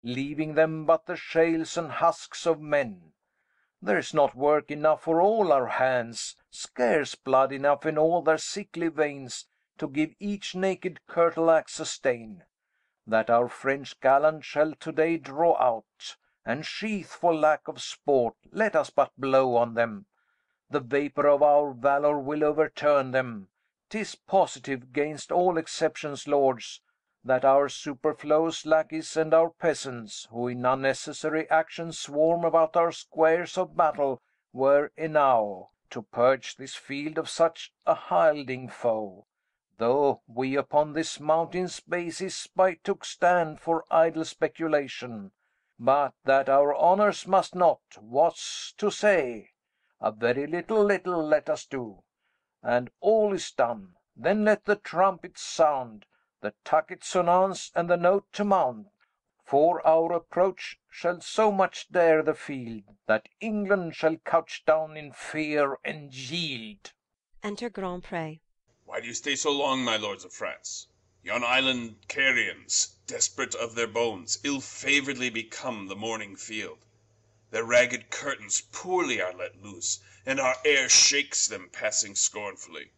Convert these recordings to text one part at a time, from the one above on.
leaving them but the shells and husks of men. There is not work enough for all our hands, scarce blood enough in all their sickly veins to give each naked curtle-axe a stain, that our French gallant shall to-day draw out, and sheath for lack of sport, let us but blow on them. The vapour of our valour will overturn them. 'Tis positive, 'gainst all exceptions, lords, that our superfluous lackeys and our peasants, who in unnecessary action swarm about our squares of battle, were enow to purge this field of such a hilding foe, though we upon this mountain's basis by took stand for idle speculation, but that our honours must not, what's to say? A very little let us do, and all is done. Then let the trumpets sound, the tucket sounds, and the note to mount, for our approach shall so much dare the field, that England shall couch down in fear and yield. Enter Grand Pré. Why do you stay so long, my lords of France? Yon island Carians, desperate of their bones, ill-favouredly become the morning field. Their ragged curtains poorly are let loose, and our air shakes them, passing scornfully.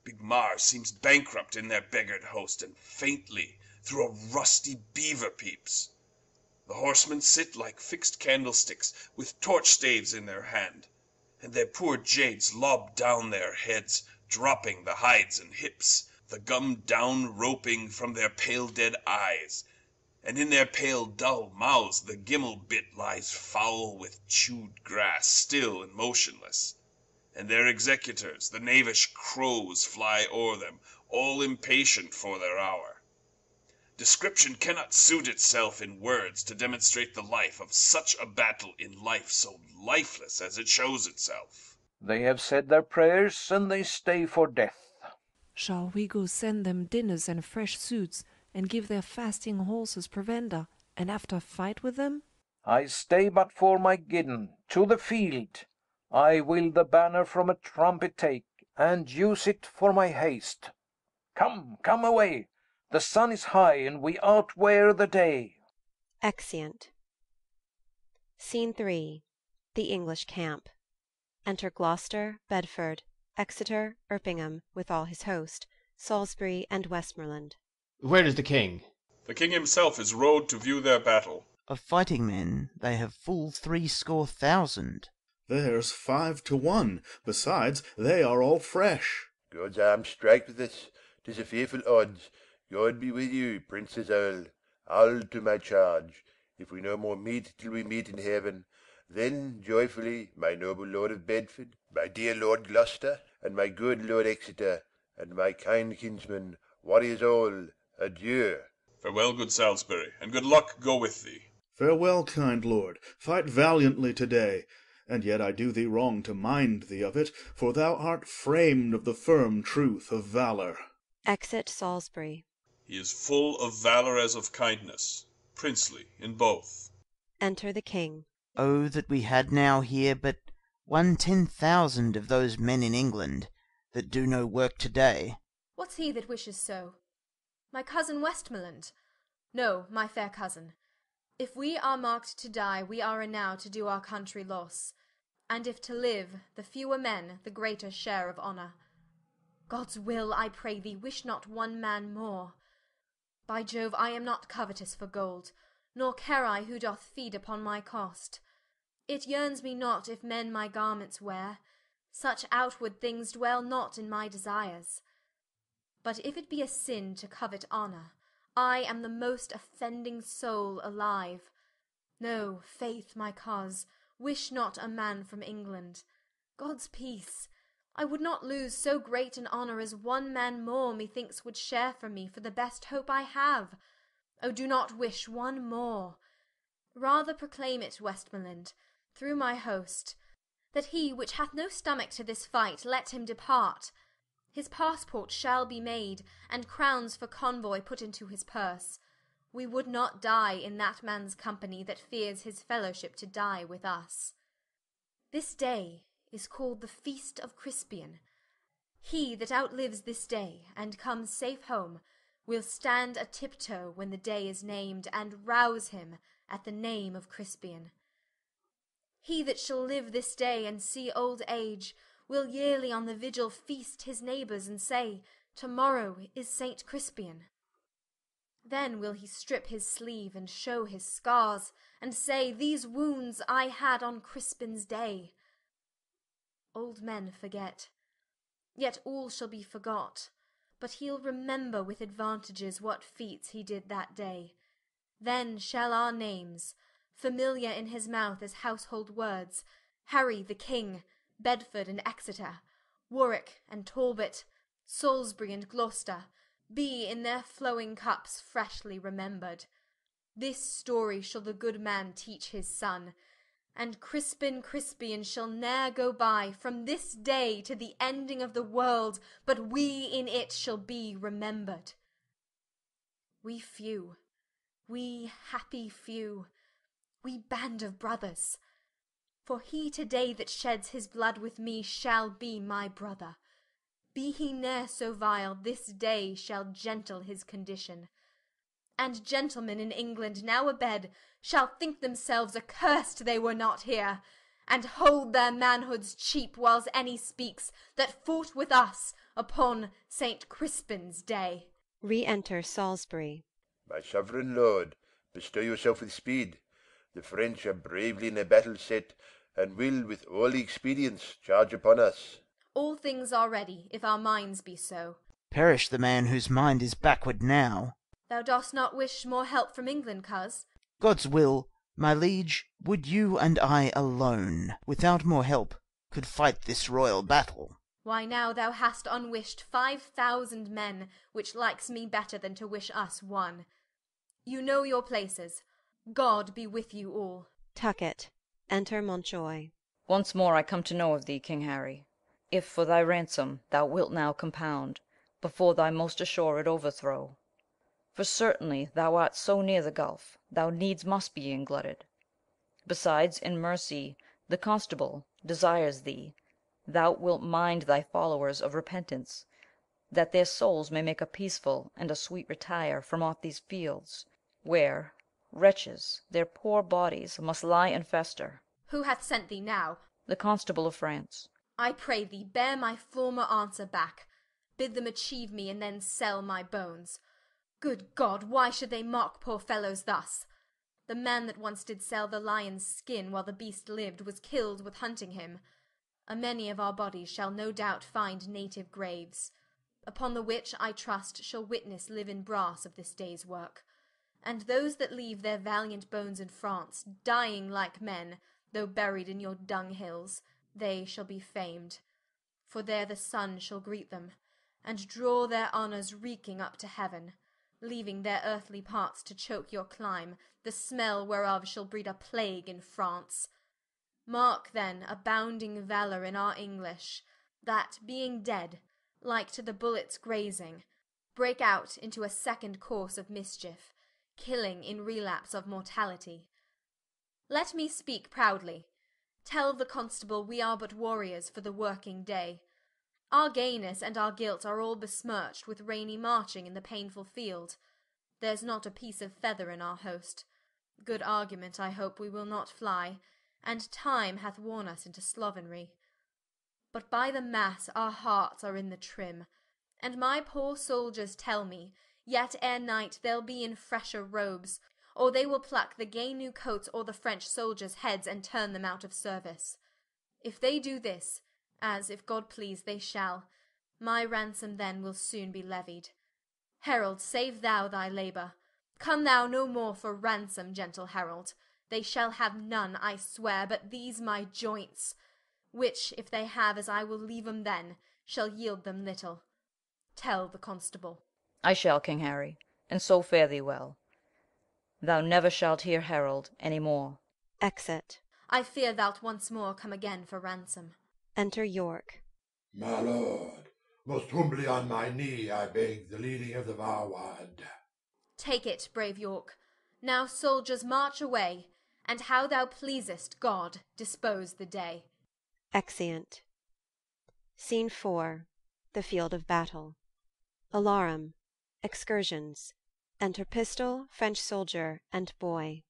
Big Mars seems bankrupt in their beggared host, and faintly through a rusty beaver peeps. The horsemen sit like fixed candlesticks, with torch-staves in their hand, and their poor jades lob down their heads, dropping the hides and hips, the gummed-down roping from their pale dead eyes, and in their pale dull mouths the gimel-bit lies foul with chewed grass, still and motionless. And their executors, the knavish crows, fly o'er them, all impatient for their hour. Description cannot suit itself in words to demonstrate the life of such a battle in life so lifeless as it shows itself. They have said their prayers, and they stay for death. Shall we go send them dinners and fresh suits, and give their fasting horses provender, and after fight with them? I stay but for my guidon. To the field! I will the banner from a trumpet take, and use it for my haste. Come, come away! The sun is high, and we outwear the day. Exeunt. Scene 3. The English camp. Enter Gloucester, Bedford, Exeter, Erpingham, with all his host, Salisbury, and Westmoreland. Where is the king? The king himself is rode to view their battle. Of fighting men they have full 70,000. There's 5 to 1. Besides, they are all fresh. God's arm strike with us. 'Tis a fearful odds. God be with you, Princess Earl. I'll to my charge. If we no more meet till we meet in heaven, then joyfully, my noble Lord of Bedford, my dear Lord Gloucester, and my good Lord Exeter, and my kind kinsmen, warriors all, adieu. Farewell, good Salisbury, and good luck go with thee. Farewell, kind lord. Fight valiantly today. And yet I do thee wrong to mind thee of it, for thou art framed of the firm truth of valour. Exit Salisbury. He is full of valour as of kindness, princely in both. Enter the king. Oh, that we had now here but 1/10,000 of those men in England that do no work to-day. What's he that wishes so? My cousin Westmoreland? No, my fair cousin. If we are marked to die, we are enow to do our country loss, and if to live, the fewer men, the greater share of honour. God's will, I pray thee, wish not one man more. By Jove, I am not covetous for gold, nor care I who doth feed upon my cost. It yearns me not if men my garments wear, such outward things dwell not in my desires. But if it be a sin to covet honour, I am the most offending soul alive. No, faith, my cause, wish not a man from England. God's peace! I would not lose so great an honour as one man more methinks would share from me for the best hope I have. Oh, do not wish one more. Rather proclaim it, Westmoreland, through my host, that he which hath no stomach to this fight, let him depart. His passport shall be made, and crowns for convoy put into his purse. We would not die in that man's company that fears his fellowship to die with us. This day is called the Feast of Crispian. He that outlives this day, and comes safe home, We'll stand a tiptoe when the day is named, and rouse him at the name of Crispian. He that shall live this day and see old age will yearly on the vigil feast his neighbours and say, Tomorrow is Saint Crispian. Then will he strip his sleeve and show his scars, and say, These wounds I had on Crispin's day. Old men forget, yet all shall be forgot, but he'll remember with advantages what feats he did that day. Then shall our names, familiar in his mouth as household words, Harry the King, Bedford and Exeter, Warwick and Talbot, Salisbury and Gloucester, be in their flowing cups freshly remembered. This story shall the good man teach his son, and Crispin Crispian shall ne'er go by from this day to the ending of the world, but we in it shall be remembered. We few, we happy few, we band of brothers, for he today that sheds his blood with me shall be my brother. Be he ne'er so vile, this day shall gentle his condition. And gentlemen in England now abed shall think themselves accursed they were not here, and hold their manhoods cheap whiles any speaks that fought with us upon Saint Crispin's day. Re-enter Salisbury. My sovereign lord, bestow yourself with speed. The French are bravely in their battle set, and will with all the expedients charge upon us. All things are ready, if our minds be so. Perish the man whose mind is backward now. Thou dost not wish more help from England, coz? God's will, my liege, would you and I alone, without more help, could fight this royal battle. Why now thou hast unwished 5,000 men, which likes me better than to wish us one. You know your places. God be with you all. Tucket. Enter Montjoy. Once more I come to know of thee, King Harry, if for thy ransom thou wilt now compound, before thy most assured overthrow. For certainly thou art so near the gulf, thou needs must be inglutted. Besides, in mercy, the constable desires thee, thou wilt mind thy followers of repentance, that their souls may make a peaceful and a sweet retire from off these fields, where, wretches, their poor bodies must lie and fester. Who hath sent thee now? The constable of France. I pray thee, bear my former answer back. Bid them achieve me, and then sell my bones. Good God, why should they mock poor fellows thus? The man that once did sell the lion's skin while the beast lived was killed with hunting him. A many of our bodies shall no doubt find native graves, upon the which, I trust, shall witness live in brass of this day's work. And those that leave their valiant bones in France, dying like men, though buried in your dunghills, they shall be famed. For there the sun shall greet them, and draw their honours reeking up to heaven, leaving their earthly parts to choke your clime, the smell whereof shall breed a plague in France. Mark then abounding valour in our English, that, being dead, like to the bullets grazing, break out into a second course of mischief, killing in relapse of mortality. Let me speak proudly. Tell the constable we are but warriors for the working day. Our gayness and our guilt are all besmirched with rainy marching in the painful field. There's not a piece of feather in our host. Good argument, I hope we will not fly, and time hath worn us into slovenry. But by the mass our hearts are in the trim, and my poor soldiers tell me, yet ere night they'll be in fresher robes, or they will pluck the gay new coats o'er the French soldiers' heads, and turn them out of service. If they do this, as, if God please, they shall, my ransom then will soon be levied. Herald, save thou thy labour. Come thou no more for ransom, gentle herald. They shall have none, I swear, but these my joints, which, if they have as I will leave 'em then, shall yield them little. Tell the constable. I shall, King Harry, and so fare thee well. Thou never shalt hear herald any more. Exit. I fear thou'lt once more come again for ransom. Enter York. My lord, most humbly on my knee I beg the leading of the varward. Take it, brave York. Now, soldiers, march away, and how thou pleasest, God, dispose the day. Exeunt. Scene 4. The field of battle. Alarum. Excursions. Enter Pistol, French soldier, and boy.